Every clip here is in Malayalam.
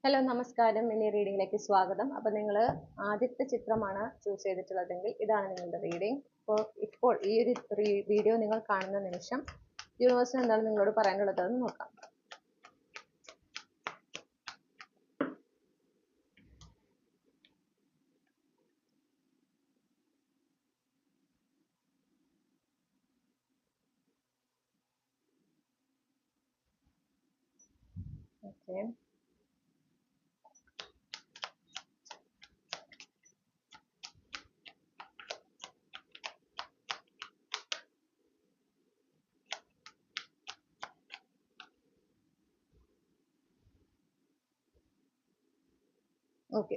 ഹലോ നമസ്കാരം. ഇനി റീഡിങ്ങിലേക്ക് സ്വാഗതം. അപ്പോൾ നിങ്ങൾ ആദ്യത്തെ ചിത്രമാണ് ചൂസ് ചെയ്തിട്ടുള്ളതെങ്കിൽ ഇതാണ് നിങ്ങളുടെ റീഡിംഗ്. ഇപ്പോൾ ഈ ഒരു വീഡിയോ നിങ്ങൾ കാണുന്ന നിമിഷം യൂണിവേഴ്സിന് എന്താണ് നിങ്ങളോട് പറയാനുള്ളതെന്ന് നോക്കാം. Okay, okay.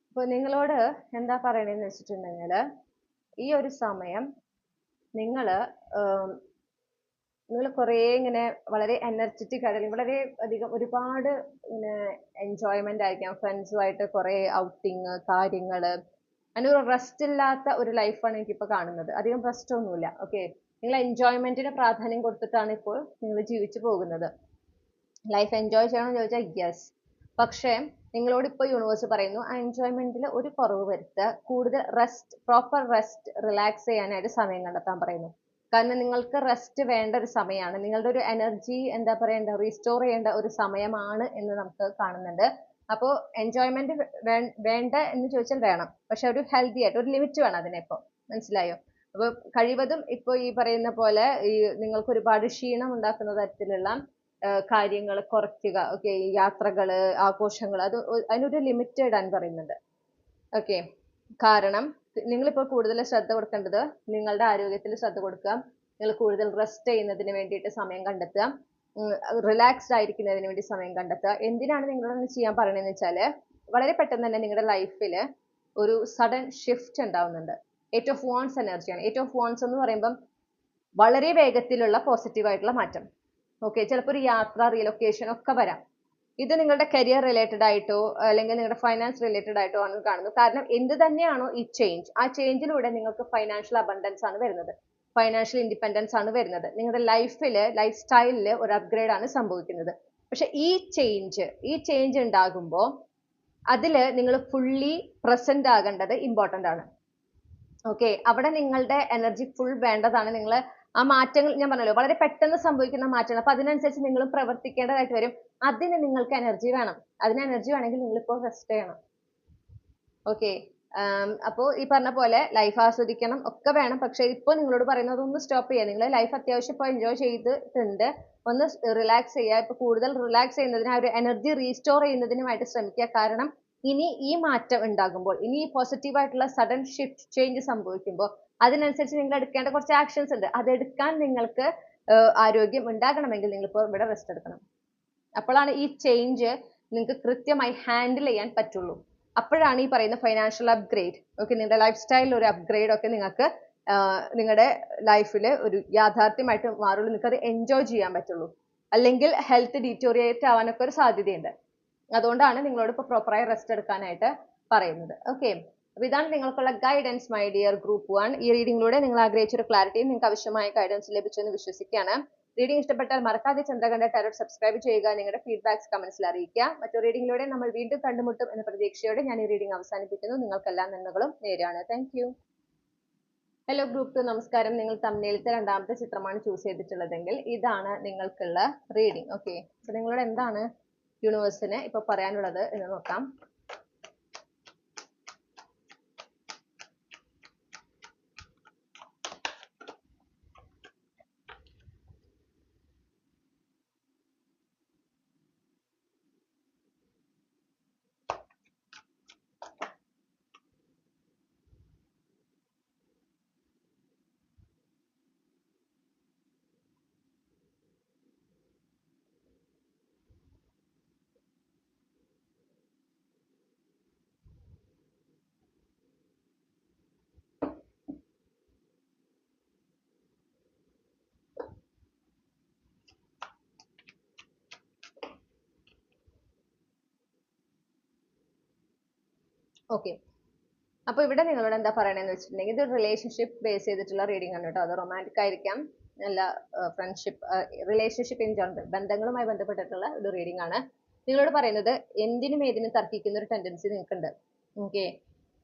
അപ്പോൾ നിങ്ങളോട് എന്താ പറയണതെന്ന് വെച്ചിട്ടുണ്ടെങ്കിൽ ഈ ഒരു സമയം നിങ്ങൾ കുറേ ഇങ്ങനെ വളരെ എനർജറ്റിക് ആയിട്ട് വളരെ അധികം ഒരുപാട് ഇങ്ങനെ എൻജോയ്മെന്റ് ആയിരിക്കാം. ഫ്രണ്ട്സുമായിട്ട് കുറേ ഔട്ടിങ് കാര്യങ്ങൾ, അങ്ങനെ ഒരു റെസ്റ്റ് ഇല്ലാത്ത ഒരു ലൈഫാണ് എനിക്കിപ്പോൾ കാണുന്നത്. അധികം റെസ്റ്റ് ഒന്നുമില്ല. ഓക്കെ, നിങ്ങൾ എൻജോയ്മെന്റിന് പ്രാധാന്യം കൊടുത്തിട്ടാണ് ഇപ്പോൾ നിങ്ങൾ ജീവിച്ചു പോകുന്നത്. ലൈഫ് എൻജോയ് ചെയ്യണമെന്ന് ചോദിച്ചാൽ യെസ്, പക്ഷേ നിങ്ങളോട് ഇപ്പോൾ യൂണിവേഴ്സ് പറയുന്നു ആ എൻജോയ്മെന്റിൽ ഒരു കുറവ് വരുത്തുക, കൂടുതൽ റെസ്റ്റ്, പ്രോപ്പർ റെസ്റ്റ്, റിലാക്സ് ചെയ്യാനായിട്ട് സമയം കണ്ടെത്താൻ പറയുന്നു. കാരണം നിങ്ങൾക്ക് റെസ്റ്റ് വേണ്ട ഒരു സമയമാണ്, നിങ്ങളുടെ ഒരു എനർജി എന്താ പറയേണ്ട റീസ്റ്റോർ ചെയ്യേണ്ട ഒരു സമയമാണ് എന്ന് നമുക്ക് കാണുന്നുണ്ട്. അപ്പോൾ എൻജോയ്മെന്റ് വേണ്ട എന്ന് ചോദിച്ചാൽ വേണം, പക്ഷെ ഒരു ഹെൽത്തി ആയിട്ട് ഒരു ലിമിറ്റ് വേണം അതിനിപ്പോ. മനസ്സിലായോ? അപ്പോൾ കഴിവതും ഇപ്പോൾ ഈ പറയുന്ന പോലെ ഈ നിങ്ങൾക്ക് ഒരുപാട് ക്ഷീണം ഉണ്ടാക്കുന്ന തരത്തിലുള്ള കാര്യങ്ങൾ കുറയ്ക്കുക. ഓക്കെ, യാത്രകൾ, ആഘോഷങ്ങൾ, അതിനൊരു ലിമിറ്റ് ഇടാൻ പറയുന്നുണ്ട്. ഓക്കെ, കാരണം നിങ്ങളിപ്പോൾ കൂടുതൽ ശ്രദ്ധ കൊടുക്കേണ്ടത് നിങ്ങളുടെ ആരോഗ്യത്തിൽ ശ്രദ്ധ കൊടുക്കുക, നിങ്ങൾ കൂടുതൽ റെസ്റ്റ് ചെയ്യുന്നതിന് വേണ്ടിയിട്ട് സമയം കണ്ടെത്തുക, റിലാക്സ്ഡ് ആയിരിക്കുന്നതിന് വേണ്ടി സമയം കണ്ടെത്തുക. എന്തിനാണ് നിങ്ങളൊന്ന് ചെയ്യാൻ പറയണതെന്ന് വെച്ചാൽ വളരെ പെട്ടെന്ന് തന്നെ നിങ്ങളുടെ ലൈഫിൽ ഒരു സഡൻ ഷിഫ്റ്റ് ഉണ്ടാവുന്നുണ്ട്. 8 ഓഫ് വാൺസ് എനർജിയാണ്. 8 ഓഫ് വാൺസ് എന്ന് പറയുമ്പം വളരെ വേഗത്തിലുള്ള പോസിറ്റീവായിട്ടുള്ള മാറ്റം. ഓക്കെ, ചിലപ്പോൾ ഒരു യാത്ര, റീലൊക്കേഷൻ ഒക്കെ വരാം. ഇത് നിങ്ങളുടെ കരിയർ റിലേറ്റഡ് ആയിട്ടോ അല്ലെങ്കിൽ നിങ്ങളുടെ ഫൈനാൻസ് റിലേറ്റഡ് ആയിട്ടോ ആണ് കാണുന്നത്. കാരണം എന്ത് തന്നെയാണോ ഈ ചേഞ്ച്, ആ ചേഞ്ചിലൂടെ നിങ്ങൾക്ക് ഫൈനാൻഷ്യൽ അബണ്ടൻസ് ആണ് വരുന്നത്, ഫൈനാൻഷ്യൽ ഇൻഡിപെൻഡൻസ് ആണ് വരുന്നത്. നിങ്ങളുടെ ലൈഫ് സ്റ്റൈലിൽ ഒരു അപ്ഗ്രേഡ് ആണ് സംഭവിക്കുന്നത്. പക്ഷെ ഈ ചേഞ്ച് ഉണ്ടാകുമ്പോൾ അതിൽ നിങ്ങൾ ഫുള്ളി പ്രസന്റ് ആകേണ്ടത് ഇമ്പോർട്ടൻ്റ് ആണ്. ഓക്കെ, അവിടെ നിങ്ങളുടെ എനർജി ഫുൾ വേണ്ടതാണ്. നിങ്ങൾ ആ മാറ്റങ്ങൾ ഞാൻ പറഞ്ഞല്ലോ വളരെ പെട്ടെന്ന് സംഭവിക്കുന്ന മാറ്റമാണ്. അപ്പൊ അതിനനുസരിച്ച് നിങ്ങൾ പ്രവർത്തിക്കേണ്ടതായിട്ട് വരും. അതിന് നിങ്ങൾക്ക് എനർജി വേണം. അതിന് എനർജി വേണമെങ്കിൽ നിങ്ങളിപ്പോൾ റെസ്റ്റ് ചെയ്യണം. ഓക്കെ, അപ്പോൾ ഈ പറഞ്ഞ പോലെ ലൈഫ് ആസ്വദിക്കണം ഒക്കെ വേണം. പക്ഷെ ഇപ്പോൾ നിങ്ങളോട് പറയുന്നത് ഒന്ന് സ്റ്റോപ്പ് ചെയ്യുക. നിങ്ങൾ ലൈഫ് അത്യാവശ്യം ഇപ്പോൾ എൻജോയ് ചെയ്തിട്ടുണ്ട്, ഒന്ന് റിലാക്സ് ചെയ്യുക. ഇപ്പൊ കൂടുതൽ റിലാക്സ് ചെയ്യുന്നതിന്, ആ ഒരു എനർജി റീസ്റ്റോർ ചെയ്യുന്നതിനുമായിട്ട് ശ്രമിക്കുക. കാരണം ഇനി ഈ മാറ്റം ഉണ്ടാകുമ്പോൾ, ഇനി ഈ പോസിറ്റീവ് ആയിട്ടുള്ള സഡൻ ഷിഫ്റ്റ് ചേഞ്ച് സംഭവിക്കുമ്പോൾ അതിനനുസരിച്ച് നിങ്ങൾ എടുക്കേണ്ട കുറച്ച് ആക്ഷൻസ് ഉണ്ട്. അതെടുക്കാൻ നിങ്ങൾക്ക് ആരോഗ്യം ഉണ്ടാകണമെങ്കിൽ നിങ്ങളിപ്പോൾ ഇവിടെ റെസ്റ്റ് എടുക്കണം. അപ്പോഴാണ് ഈ ചേഞ്ച് നിങ്ങൾക്ക് കൃത്യമായി ഹാൻഡിൽ ചെയ്യാൻ പറ്റുള്ളൂ. അപ്പോഴാണ് ഈ പറയുന്ന ഫൈനാൻഷ്യൽ അപ്ഗ്രേഡ്, ഓക്കെ, നിങ്ങളുടെ ലൈഫ് സ്റ്റൈലിൽ ഒരു അപ്ഗ്രേഡ് ഒക്കെ നിങ്ങൾക്ക് നിങ്ങളുടെ ലൈഫിൽ ഒരു യാഥാർത്ഥ്യമായിട്ട് മാറുള്ളൂ. നിങ്ങൾക്ക് അത് എൻജോയ് ചെയ്യാൻ പറ്റുള്ളൂ. അല്ലെങ്കിൽ ഹെൽത്ത് ഡീറ്റോറിയേറ്റ് ആവാനൊക്കെ ഒരു സാധ്യതയുണ്ട്. അതുകൊണ്ടാണ് നിങ്ങളോട് ഇപ്പോൾ പ്രോപ്പറായി റെസ്റ്റ് എടുക്കാനായിട്ട് പറയുന്നത്. ഓക്കെ, അപ്പോൾ ഇതാണ് നിങ്ങൾക്കുള്ള ഗൈഡൻസ് മൈ ഡിയർ ഗ്രൂപ്പ് 1. ഈ റീഡിങ്ങിലൂടെ നിങ്ങൾ ആഗ്രഹിച്ച ഒരു ക്ലാരിറ്റിയും നിങ്ങൾക്ക് ആവശ്യമായ ഗൈഡൻസ് ലഭിച്ചെന്ന് വിശ്വസിക്കുകയാണ്. റീഡിംഗ് ഇഷ്ടപ്പെട്ടാൽ മറക്കാതെ ചന്ദ്രകണ്ഠ ടാരോട്ട് സബ്സ്ക്രൈബ് ചെയ്യുക. നിങ്ങളുടെ ഫീഡ്ബാക്സ് കമന്റ്സിൽ അറിയിക്കുക. മറ്റൊരു റീഡിങ്ങിലൂടെ നമ്മൾ വീണ്ടും കണ്ടുമുട്ടും എന്ന പ്രതീക്ഷയോടെ ഞാൻ ഈ റീഡിംഗ് അവസാനിപ്പിക്കുന്നു. നിങ്ങൾക്കെല്ലാ നന്മകളും നേരെയാണ്. Thank you. ഹലോ ഗ്രൂപ്പ് 2, നമസ്കാരം. നിങ്ങൾ തമ്മിലത്തെ രണ്ടാമത്തെ ചിത്രമാണ് ചൂസ് ചെയ്തിട്ടുള്ളതെങ്കിൽ ഇതാണ് നിങ്ങൾക്കുള്ള റീഡിംഗ്. ഓക്കെ, അപ്പൊ നിങ്ങളോട് എന്താണ് യൂണിവേഴ്സിന് ഇപ്പൊ പറയാനുള്ളത് എന്ന് നോക്കാം. ഓക്കെ, അപ്പോൾ ഇവിടെ നിങ്ങളോട് എന്താ പറയണമെന്ന് വെച്ചിട്ടുണ്ടെങ്കിൽ ഇത് റിലേഷൻഷിപ്പ് ബേസ് ചെയ്തിട്ടുള്ള റീഡിംഗ് ആണ് കേട്ടോ. അത് റൊമാൻറ്റിക് ആയിരിക്കാം, നല്ല ഫ്രണ്ട്ഷിപ്പ്, റിലേഷൻഷിപ്പ് ഇൻ ജനറൽ, ബന്ധങ്ങളുമായി ബന്ധപ്പെട്ടിട്ടുള്ള ഒരു റീഡിംഗ് ആണ്. നിങ്ങളോട് പറയുന്നത് എന്തിനും ഏതിനും തർക്കിക്കുന്ന ഒരു ടെൻഡൻസി നിങ്ങൾക്കുണ്ട്. ഓക്കെ,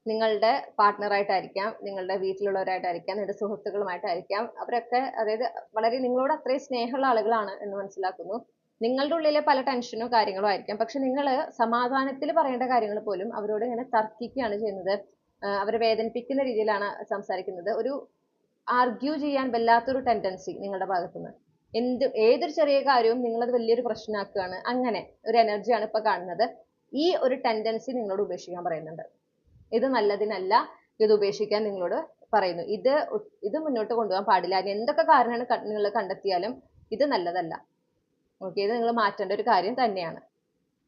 നിങ്ങളുടെ പാർട്ട്ണറായിട്ടായിരിക്കാം, നിങ്ങളുടെ വീട്ടിലുള്ളവരായിട്ടായിരിക്കാം, നിങ്ങളുടെ സുഹൃത്തുക്കളുമായിട്ടായിരിക്കാം. അവരൊക്കെ അതായത് വളരെ നിങ്ങളോട് അത്രയും സ്നേഹമുള്ള ആളുകളാണ് എന്ന് മനസ്സിലാക്കുന്നു. നിങ്ങളുടെ ഉള്ളിലെ പല ടെൻഷനോ കാര്യങ്ങളോ ആയിരിക്കാം. പക്ഷെ നിങ്ങൾ സമാധാനത്തിൽ പറയേണ്ട കാര്യങ്ങൾ പോലും അവരോട് ഇങ്ങനെ തർക്കിക്കുകയാണ് ചെയ്യുന്നത്. അവരെ വേദനിപ്പിക്കുന്ന രീതിയിലാണ് സംസാരിക്കുന്നത്. ഒരു ആർഗ്യൂ ചെയ്യാൻ വല്ലാത്തൊരു ടെൻഡൻസി നിങ്ങളുടെ ഭാഗത്തുനിന്ന്. ഏതൊരു ചെറിയ കാര്യവും നിങ്ങളത് വലിയൊരു പ്രശ്നമാക്കുകയാണ്. അങ്ങനെ ഒരു എനർജിയാണ് ഇപ്പൊ കാണുന്നത്. ഈ ഒരു ടെൻഡൻസി നിങ്ങളോട് ഉപേക്ഷിക്കാൻ പറയുന്നുണ്ട്. ഇത് നല്ലതിനല്ല, ഇത് ഉപേക്ഷിക്കാൻ നിങ്ങളോട് പറയുന്നു. ഇത് മുന്നോട്ട് കൊണ്ടുപോകാൻ പാടില്ല. അതിന് എന്തൊക്കെ കാരണമാണ് നിങ്ങൾ കണ്ടെത്തിയാലും ഇത് നല്ലതല്ല. ഓക്കെ, ഇത് നിങ്ങൾ മാറ്റേണ്ട ഒരു കാര്യം തന്നെയാണ്.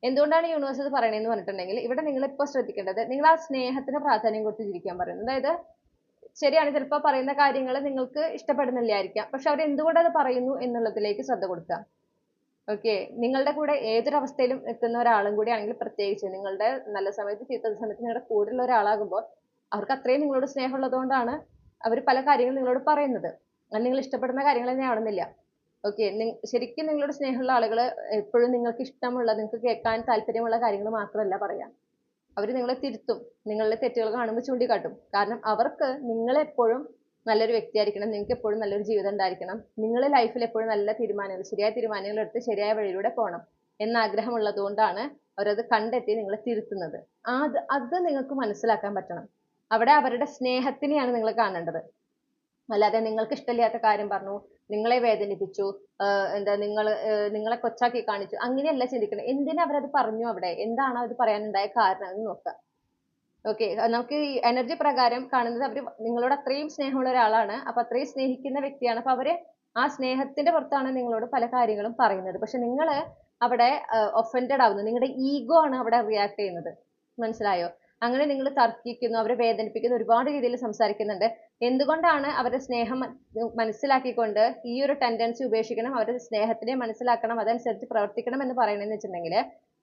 എന്തുകൊണ്ടാണ് യൂണിവേഴ്സ് ഇത് പറയണതെന്ന് പറഞ്ഞിട്ടുണ്ടെങ്കിൽ, ഇവിടെ നിങ്ങൾ ഇപ്പോൾ ശ്രദ്ധിക്കേണ്ടത്, നിങ്ങൾ ആ സ്നേഹത്തിന് പ്രാധാന്യം കൊടുത്ത് ജീവിക്കാൻ പറയുന്നു. അതായത് ശരിയാണ്, ചിലപ്പോൾ പറയുന്ന കാര്യങ്ങൾ നിങ്ങൾക്ക് ഇഷ്ടപ്പെടുന്നില്ലായിരിക്കാം, പക്ഷെ അവർ എന്തുകൊണ്ട് അത് പറയുന്നു എന്നുള്ളതിലേക്ക് ശ്രദ്ധ കൊടുക്കുക. ഓക്കെ, നിങ്ങളുടെ കൂടെ ഏതൊരവസ്ഥയിലും നിൽക്കുന്ന ഒരാളും കൂടി ആണെങ്കിൽ, പ്രത്യേകിച്ച് നിങ്ങളുടെ നല്ല സമയത്ത് ചീത്ത സമയത്ത് നിങ്ങളുടെ കൂടെയുള്ള ഒരാളാകുമ്പോൾ അവർക്ക് അത്രയും നിങ്ങളോട് സ്നേഹമുള്ളതുകൊണ്ടാണ് അവർ പല കാര്യങ്ങളും നിങ്ങളോട് പറയുന്നത്. അത് നിങ്ങൾ ഇഷ്ടപ്പെടുന്ന കാര്യങ്ങൾ തന്നെ ആവണമെന്നില്ല. ഓക്കെ, ശരിക്കും നിങ്ങളോട് സ്നേഹമുള്ള ആളുകൾ എപ്പോഴും നിങ്ങൾക്ക് ഇഷ്ടമുള്ള, നിങ്ങൾക്ക് കേൾക്കാൻ താല്പര്യമുള്ള കാര്യങ്ങൾ മാത്രമല്ല പറയാം. അവർ നിങ്ങളെ തിരുത്തും, നിങ്ങളുടെ തെറ്റുകൾ കാണുമ്പോൾ ചൂണ്ടിക്കാട്ടും. കാരണം അവർക്ക് നിങ്ങളെപ്പോഴും നല്ലൊരു വ്യക്തിയായിരിക്കണം, നിങ്ങൾക്ക് എപ്പോഴും നല്ലൊരു ജീവിതം ഉണ്ടായിരിക്കണം, നിങ്ങൾ ലൈഫിൽ എപ്പോഴും നല്ല തീരുമാനങ്ങൾ, ശരിയായ തീരുമാനങ്ങൾ എടുത്ത് ശരിയായ വഴിയിലൂടെ പോകണം എന്ന ആഗ്രഹമുള്ളത് കൊണ്ടാണ് അവരത് കണ്ടെത്തി നിങ്ങളെ തിരുത്തുന്നത്. അത് നിങ്ങൾക്ക് മനസ്സിലാക്കാൻ പറ്റണം. അവിടെ അവരുടെ സ്നേഹത്തിനെയാണ് നിങ്ങൾ കാണേണ്ടത്. അല്ലാതെ നിങ്ങൾക്ക് ഇഷ്ടമില്ലാത്ത കാര്യം പറഞ്ഞു, നിങ്ങളെ വേദനിപ്പിച്ചു, നിങ്ങളെ കൊച്ചാക്കി കാണിച്ചു, അങ്ങനെയല്ല ചിന്തിക്കണം. എന്തിനാ അവരത് പറഞ്ഞു, അവിടെ എന്താണ് അത് പറയാനുണ്ടായ കാരണം എന്ന് നോക്കുക. ഓക്കെ, നമുക്ക് ഈ എനർജി പ്രകാരം കാണുന്നത് അവർ നിങ്ങളോട് അത്രയും സ്നേഹമുള്ള ഒരാളാണ്. അപ്പൊ അത്രയും സ്നേഹിക്കുന്ന വ്യക്തിയാണ്. അപ്പൊ അവര് ആ സ്നേഹത്തിന്റെ പുറത്താണ് നിങ്ങളോട് പല കാര്യങ്ങളും പറയുന്നത്. പക്ഷെ നിങ്ങൾ അവിടെ ഒഫൻഡഡ് ആവുന്നു. നിങ്ങളുടെ ഈഗോ ആണ് അവിടെ റിയാക്ട് ചെയ്യുന്നത്. മനസ്സിലായോ? അങ്ങനെ നിങ്ങൾ തർക്കിക്കുന്നു, അവരെ വേദനിപ്പിക്കുന്നു, ഒരുപാട് രീതിയിൽ സംസാരിക്കുന്നുണ്ട്. എന്തുകൊണ്ടാണ് അവരുടെ സ്നേഹം മനസ്സിലാക്കിക്കൊണ്ട് ഈ ഒരു ടെൻഡൻസി ഉപേക്ഷിക്കണം, അവരുടെ സ്നേഹത്തിനെ മനസ്സിലാക്കണം, അതനുസരിച്ച് പ്രവർത്തിക്കണം എന്ന് പറയണെന്ന് വെച്ചിട്ടുണ്ടെങ്കിൽ,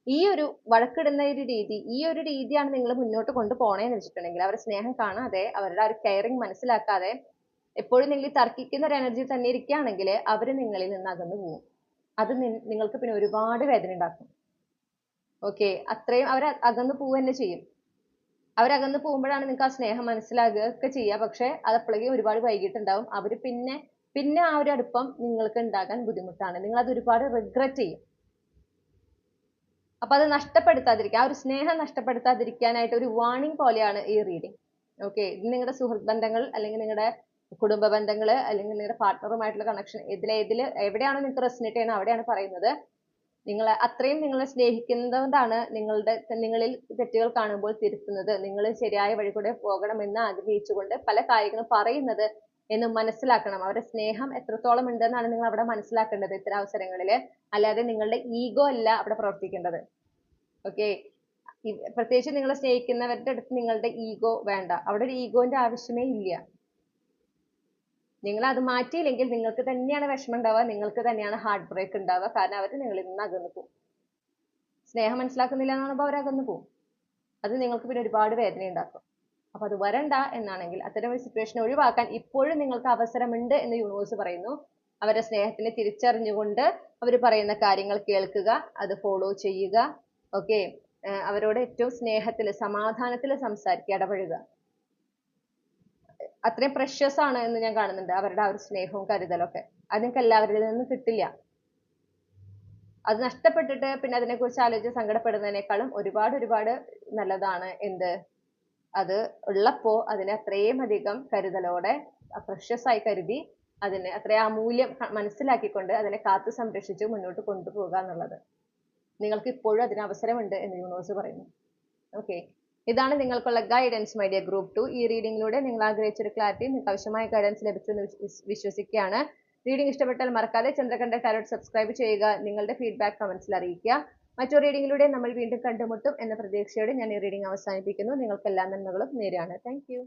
ഈ ഒരു വഴക്കിടുന്ന ഒരു രീതി, ഈ ഒരു രീതിയാണ് നിങ്ങൾ മുന്നോട്ട് കൊണ്ടുപോകണേന്ന് വെച്ചിട്ടുണ്ടെങ്കിൽ, അവരുടെ സ്നേഹം കാണാതെ, അവരുടെ ആ ഒരു കെയറിങ് മനസ്സിലാക്കാതെ എപ്പോഴും നിങ്ങൾ ഈ തർക്കിക്കുന്ന ഒരു എനർജി തന്നെ ഇരിക്കുകയാണെങ്കിൽ അവർ നിങ്ങളിൽ നിന്ന് അകന്നു പോകും. അത് നിങ്ങൾക്ക് പിന്നെ ഒരുപാട് വേദന ഉണ്ടാക്കും. ഓക്കെ, അത്രയും അവർ അകന്നു പോവുക തന്നെ ചെയ്യും. അവരകന്നു പോകുമ്പോഴാണ് നിങ്ങൾക്ക് ആ സ്നേഹം മനസ്സിലാകുക ഒക്കെ ചെയ്യുക. പക്ഷെ അത് അപ്പോഴേക്കും ഒരുപാട് വൈകിട്ടുണ്ടാവും. അവർ പിന്നെ ആ ഒരു അടുപ്പം നിങ്ങൾക്ക് ഉണ്ടാകാൻ ബുദ്ധിമുട്ടാണ്. നിങ്ങൾ അത് ഒരുപാട് റിഗ്രറ്റ് ചെയ്യും. അപ്പൊ അത് നഷ്ടപ്പെടുത്താതിരിക്കുക, ആ ഒരു സ്നേഹം നഷ്ടപ്പെടുത്താതിരിക്കാനായിട്ട് ഒരു വാർണിംഗ് പോലെയാണ് ഈ റീഡിംഗ്. ഓക്കെ, ഇത് നിങ്ങളുടെ സുഹൃത്ത് ബന്ധങ്ങൾ, അല്ലെങ്കിൽ നിങ്ങളുടെ കുടുംബ ബന്ധങ്ങൾ, അല്ലെങ്കിൽ നിങ്ങളുടെ പാർട്ട്ണറുമായിട്ടുള്ള കണക്ഷൻ, എവിടെയാണോ നിങ്ങൾക്ക് റെസിനേറ്റ് ചെയ്യുന്നത് അവിടെയാണ് പറയുന്നത്. അത്രയും നിങ്ങളെ സ്നേഹിക്കുന്നതുകൊണ്ടാണ് നിങ്ങളിൽ തെറ്റുകൾ കാണുമ്പോൾ തിരുത്തുന്നത്, നിങ്ങൾ ശരിയായ വഴി കൂടെ പോകണമെന്ന് ആഗ്രഹിച്ചുകൊണ്ട് പല കാര്യങ്ങളും പറയുന്നത് എന്ന് മനസ്സിലാക്കണം. അവരുടെ സ്നേഹം എത്രത്തോളം ഉണ്ടെന്നാണ് നിങ്ങൾ അവിടെ മനസ്സിലാക്കേണ്ടത് ഇത്തരം അവസരങ്ങളിൽ. അല്ലാതെ നിങ്ങളുടെ ഈഗോ അല്ല അവിടെ പ്രവർത്തിക്കേണ്ടത്. ഓക്കെ, പ്രത്യേകിച്ച് നിങ്ങളെ സ്നേഹിക്കുന്നവരുടെ അടുത്ത് നിങ്ങളുടെ ഈഗോ വേണ്ട. അവിടെ ഒരു ഈഗോന്റെ ആവശ്യമേ ഇല്ല. നിങ്ങൾ അത് മാറ്റിയില്ലെങ്കിൽ നിങ്ങൾക്ക് തന്നെയാണ് വിഷമം ഉണ്ടാവുക, നിങ്ങൾക്ക് തന്നെയാണ് ഹാർട്ട് ബ്രേക്ക് ഉണ്ടാവുക. കാരണം അവർ നിങ്ങളിൽ നിന്ന് അകന്നു പോകും. സ്നേഹം മനസ്സിലാക്കുന്നില്ല എന്ന് പറയുമ്പോൾ അവർ അകന്നു പോകും. അത് നിങ്ങൾക്ക് പിന്നെ ഒരുപാട് വേദന ഉണ്ടാക്കും. അപ്പൊ അത് വരണ്ട എന്നാണെങ്കിൽ, അത്തരം ഒരു സിറ്റുവേഷൻ ഒഴിവാക്കാൻ ഇപ്പോഴും നിങ്ങൾക്ക് അവസരമുണ്ട് എന്ന് യൂണിവേഴ്സ് പറയുന്നു. അവരുടെ സ്നേഹത്തിനെ തിരിച്ചറിഞ്ഞുകൊണ്ട് അവർ പറയുന്ന കാര്യങ്ങൾ കേൾക്കുക, അത് ഫോളോ ചെയ്യുക. ഓക്കെ, അവരോട് ഏറ്റവും സ്നേഹത്തിൽ സമാധാനത്തിൽ സംസാരിക്കുക, ഇടപഴകുക. അത്രയും പ്രഷ്യസ് ആണ് എന്ന് ഞാൻ കാണുന്നുണ്ട് അവരുടെ ആ ഒരു സ്നേഹവും കരുതലും ഒക്കെ. അത് നിങ്ങൾക്ക് എല്ലാവരിൽ നിന്നും കിട്ടില്ല. അത് നഷ്ടപ്പെട്ടിട്ട് പിന്നെ അതിനെക്കുറിച്ച് ആലോചിച്ച് സങ്കടപ്പെടുന്നതിനേക്കാളും ഒരുപാട് നല്ലതാണ് അത് ഉള്ളപ്പോ അതിനെ അത്രയും അധികം കരുതലോടെ പ്രഷ്യസ് ആയി കരുതി, അതിനെ അത്രയും ആ മൂല്യം മനസ്സിലാക്കിക്കൊണ്ട് അതിനെ കാത്തു സംരക്ഷിച്ച് മുന്നോട്ട് കൊണ്ടുപോകുക എന്നുള്ളത്. നിങ്ങൾക്ക് ഇപ്പോഴും അതിന് അവസരമുണ്ട് എന്ന് യൂണിവേഴ്സ് പറയുന്നു. ഓക്കെ, ഇതാണ് നിങ്ങൾക്കുള്ള ഗൈഡൻസ് മൈ ഡിയർ ഗ്രൂപ്പ് 2. ഈ റീഡിങ്ങിലൂടെ നിങ്ങൾ ആഗ്രഹിച്ചൊരു ക്ലാരിറ്റി, നിങ്ങൾക്ക് ആവശ്യമായ ഗൈഡൻസ് ലഭിച്ചു എന്ന് വിശ്വസിക്കുകയാണ്. റീഡിംഗ് ഇഷ്ടപ്പെട്ടാൽ മറക്കാതെ ചന്ദ്രകണ്ഠ ടാരോട്ട് സബ്സ്ക്രൈബ് ചെയ്യുക. നിങ്ങളുടെ ഫീഡ്ബാക്ക് കമന്റ്സിൽ അറിയിക്കുക. മറ്റൊരു റീഡിങ്ങിലൂടെ നമ്മൾ വീണ്ടും കണ്ടുമുട്ടും എന്ന പ്രതീക്ഷയോടെ ഞാൻ ഈ റീഡിംഗ് അവസാനിപ്പിക്കുന്നു. നിങ്ങൾക്ക് എല്ലാ നന്മകളും നേരെയാണ്. Thank you.